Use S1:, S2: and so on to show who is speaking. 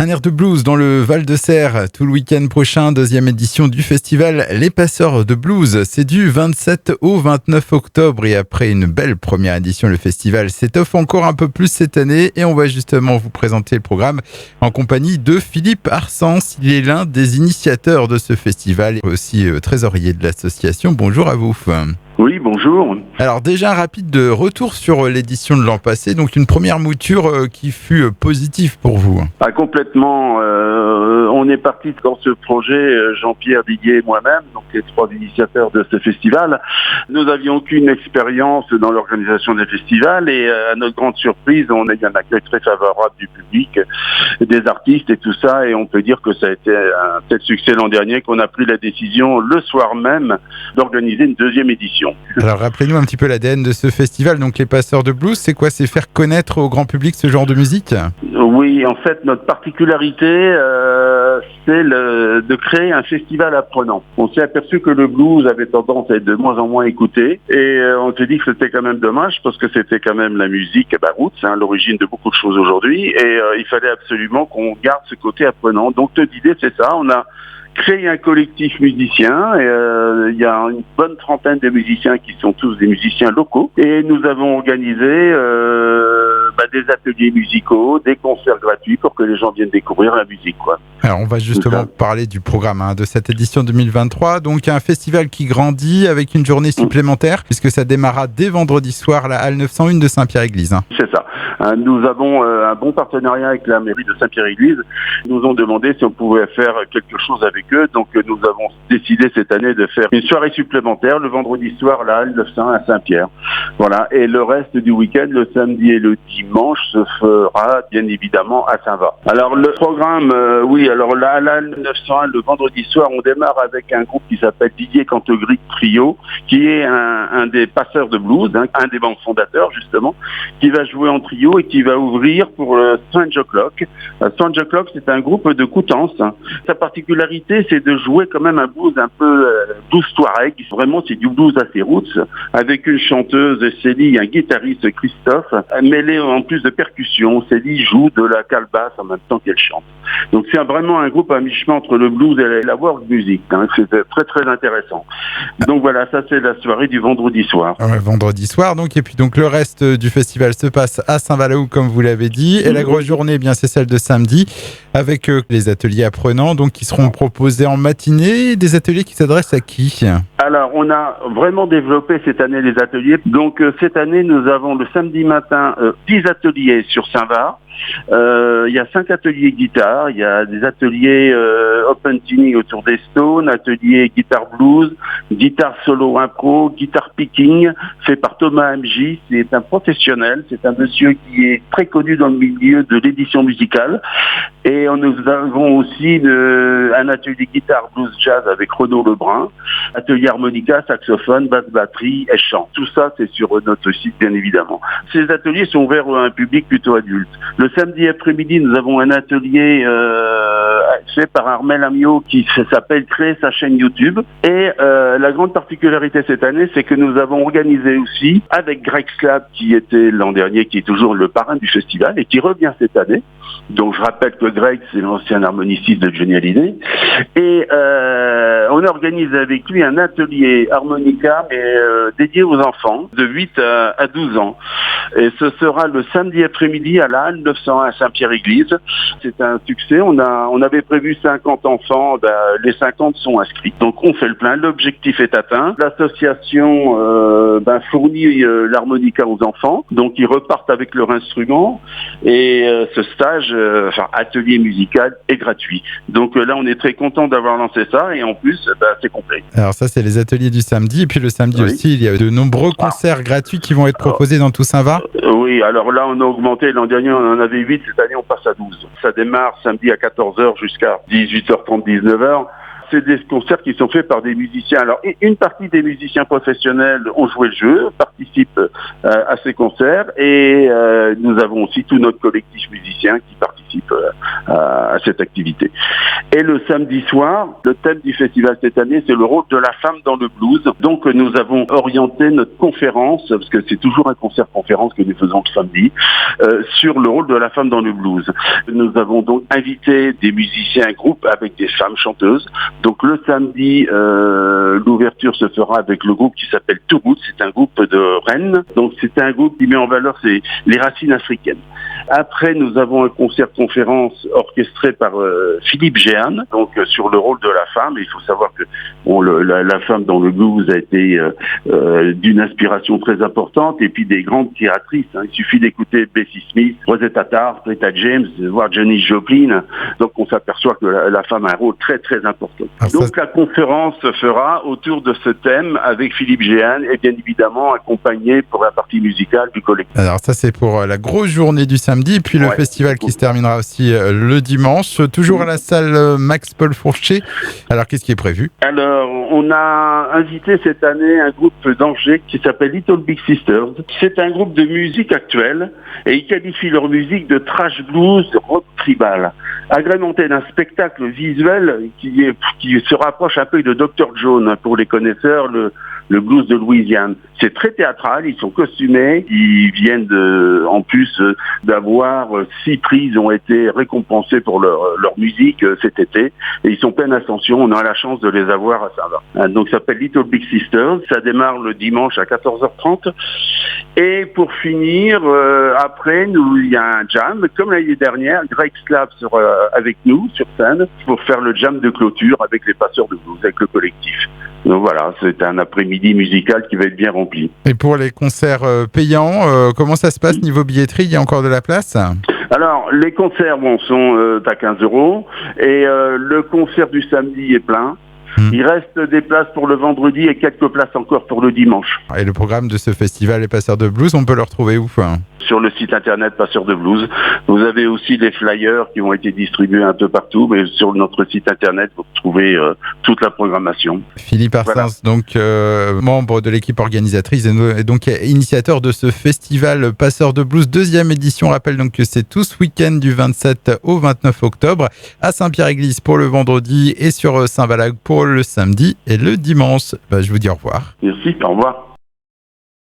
S1: Un air de blues dans le Val-de-Serre tout le week-end prochain, deuxième édition du festival Les Passeurs de Blues. C'est du 27 au 29 octobre et après une belle première édition, le festival s'étoffe encore un peu plus cette année et on va justement vous présenter le programme en compagnie de Philippe Arsens. Il est l'un des initiateurs de ce festival et aussi trésorier de l'association. Bonjour à vous.
S2: Oui, bonjour.
S1: Alors déjà un rapide retour sur l'édition de l'an passé, donc une première mouture qui fut positive pour vous.
S2: Complètement. On est parti dans ce projet, Jean-Pierre, Didier et moi-même, donc les trois initiateurs de ce festival. Nous n'avions aucune expérience dans l'organisation des festivals et à notre grande surprise, on a eu un accueil très favorable du public, des artistes et tout ça, et on peut dire que ça a été un tel succès l'an dernier qu'on a pris la décision le soir même d'organiser une deuxième édition.
S1: Alors rappelez-nous un petit peu l'ADN de ce festival, donc les Passeurs de Blues, c'est quoi? C'est faire connaître au grand public ce genre de musique?
S2: Oui, en fait, notre particularité, c'est de créer un festival apprenant. On s'est aperçu que le blues avait tendance à être de moins en moins écouté et on s'est dit que c'était quand même dommage parce que c'était quand même la musique roots, l'origine de beaucoup de choses aujourd'hui et il fallait absolument qu'on garde ce côté apprenant. Donc l'idée, c'est ça, on a créé un collectif musicien, il y a une bonne trentaine de musiciens qui sont tous des musiciens locaux et nous avons organisé des ateliers musicaux, des concerts gratuits pour que les gens viennent découvrir la musique, quoi.
S1: Alors on va justement parler du programme de cette édition 2023, donc un festival qui grandit avec une journée supplémentaire puisque ça démarra dès vendredi soir à la Halle 901 de Saint-Pierre-Église.
S2: C'est ça. Nous avons un bon partenariat avec la mairie de Saint-Pierre-Église. Ils nous ont demandé si on pouvait faire quelque chose avec eux, donc nous avons décidé cette année de faire une soirée supplémentaire le vendredi soir à la Halle 901 à Saint-Pierre. Voilà. Et le reste du week-end, le samedi et le dimanche, se fera bien évidemment à Saint-Va. Alors le programme, alors là, à la Halle 901, le vendredi soir, on démarre avec un groupe qui s'appelle Didier Cantegric Trio, qui est un des passeurs de blues, un des membres fondateurs justement, qui va jouer en trio et qui va ouvrir pour Strange O'Clock. Strange O'Clock, c'est un groupe de Coutances. Sa particularité, c'est de jouer quand même un blues un peu blues touareg. Vraiment, c'est du blues assez roots, avec une chanteuse Célie, un guitariste Christophe, mêlé en plus de percussions. Célie joue de la calebasse en même temps qu'elle chante. Donc c'est vraiment un groupe à mi-chemin entre le blues et la world music. C'est très très intéressant. Donc voilà, ça c'est la soirée du vendredi soir.
S1: Vendredi soir donc, et puis donc le reste du festival se passe à Saint-Valaou comme vous l'avez dit, et la grosse journée, c'est celle de samedi avec les ateliers apprenants donc qui seront proposés en matinée, des ateliers qui s'adressent à qui?
S2: Alors, on a vraiment développé cette année les ateliers. Donc, cette année, nous avons le samedi matin 10 ateliers sur Saint-Va. Il y a 5 ateliers guitare, il y a des ateliers open tuning autour des Stones, ateliers guitare blues, guitare solo impro, guitare picking, fait par Thomas MJ. C'est un professionnel, c'est un monsieur qui est très connu dans le milieu de l'édition musicale. Et nous avons aussi un atelier guitare blues jazz avec Renaud Lebrun, atelier harmonica, saxophone, basse batterie et chant. Tout ça, c'est sur notre site, bien évidemment. Ces ateliers sont ouverts à un public plutôt adulte. Le samedi après-midi, nous avons un atelier fait par Armel Amiot qui s'appelle Créer sa chaîne YouTube. Et la grande particularité cette année, c'est que nous avons organisé aussi avec Greg Slab, qui était l'an dernier, qui est toujours le parrain du festival et qui revient cette année. Donc je rappelle que Greg, c'est l'ancien harmoniciste de Johnny Hallyday. Et on organise avec lui un atelier harmonica dédié aux enfants de 8 à 12 ans. Et ce sera le samedi après-midi à la Halle 901 à Saint-Pierre-Église. C'est un succès. On avait prévu 50 enfants. Les 50 sont inscrits. Donc on fait le plein. L'objectif est atteint. L'association fournit l'harmonica aux enfants. Donc ils repartent avec leur instrument. Et ce stage, atelier musical, est gratuit. Donc là, on est très content d'avoir lancé ça. Et en plus, c'est complet.
S1: Alors ça, c'est les ateliers du samedi. Et puis le samedi aussi, il y a de nombreux concerts gratuits qui vont être proposés dans tout Saint-Va.
S2: Oui, alors là, on a augmenté. L'an dernier, on en avait 8. Cette année, on passe à 12. Ça démarre samedi à 14h jusqu'à 18h30, 19h. C'est des concerts qui sont faits par des musiciens. Alors, une partie des musiciens professionnels ont joué le jeu, participent à ces concerts, et nous avons aussi tout notre collectif musicien qui participe à cette activité. Et le samedi soir, le thème du festival cette année, c'est le rôle de la femme dans le blues. Donc nous avons orienté notre conférence, parce que c'est toujours un concert-conférence que nous faisons le samedi, sur le rôle de la femme dans le blues. Nous avons donc invité des musiciens, un groupe avec des femmes chanteuses. Donc le samedi, l'ouverture se fera avec le groupe qui s'appelle Tourout. C'est un groupe de Rennes. Donc c'est un groupe qui met en valeur les racines africaines. Après, nous avons un concert-conférence orchestré par Philippe Jehan, donc sur le rôle de la femme. Il faut savoir que la femme dans le blues a été d'une inspiration très importante, et puis des grandes créatrices. Il suffit d'écouter Bessie Smith, Rosetta Tartt, Rita James, voir Janis Joplin. Donc on s'aperçoit que la femme a un rôle très très important. Donc la conférence se fera autour de ce thème avec Philippe Jehan et bien évidemment accompagné pour la partie musicale du collectif.
S1: Alors ça c'est pour la grosse journée du samedi, puis le festival qui se terminera aussi le dimanche, toujours à la salle Max-Paul Fourchet. Alors qu'est-ce qui est prévu?
S2: Alors on a invité cette année un groupe d'Angers qui s'appelle Little Big Sisters. C'est un groupe de musique actuelle et ils qualifient leur musique de trash blues rock tribal, agrémenté d'un spectacle visuel qui se rapproche un peu de Dr. Jones pour les connaisseurs, le blues de Louisiane. C'est très théâtral, ils sont costumés, ils viennent en plus d'avoir 6 prix, ils ont été récompensés pour leur musique cet été, et ils sont pleine ascension, on a la chance de les avoir à Saint-Va. Donc ça s'appelle Little Big Sisters, ça démarre le dimanche à 14h30, et pour finir, après, il y a un jam, comme l'année dernière, Greg Slab sera avec nous sur scène, pour faire le jam de clôture avec les passeurs de blues, avec le collectif. Donc voilà, c'est un après-midi musical qui va être bien rempli.
S1: Et pour les concerts payants, comment ça se passe niveau billetterie? Il y a encore de la place?
S2: Alors, les concerts sont à 15 € et le concert du samedi est plein. Il reste des places pour le vendredi et quelques places encore pour le dimanche.
S1: Et le programme de ce festival Les Passeurs de Blues, on peut le retrouver où?
S2: Sur le site internet Passeurs de Blues. Vous avez aussi les flyers qui ont été distribués un peu partout, mais sur notre site internet, vous trouvez toute la programmation.
S1: Philippe Arsens, donc membre de l'équipe organisatrice et donc initiateur de ce festival Passeurs de Blues, 2e édition. On rappelle donc que c'est tout ce week-end du 27 au 29 octobre à Saint-Pierre-Église pour le vendredi et sur Saint-Valague pour le samedi et le dimanche. Je vous dis au revoir.
S2: Merci, au revoir.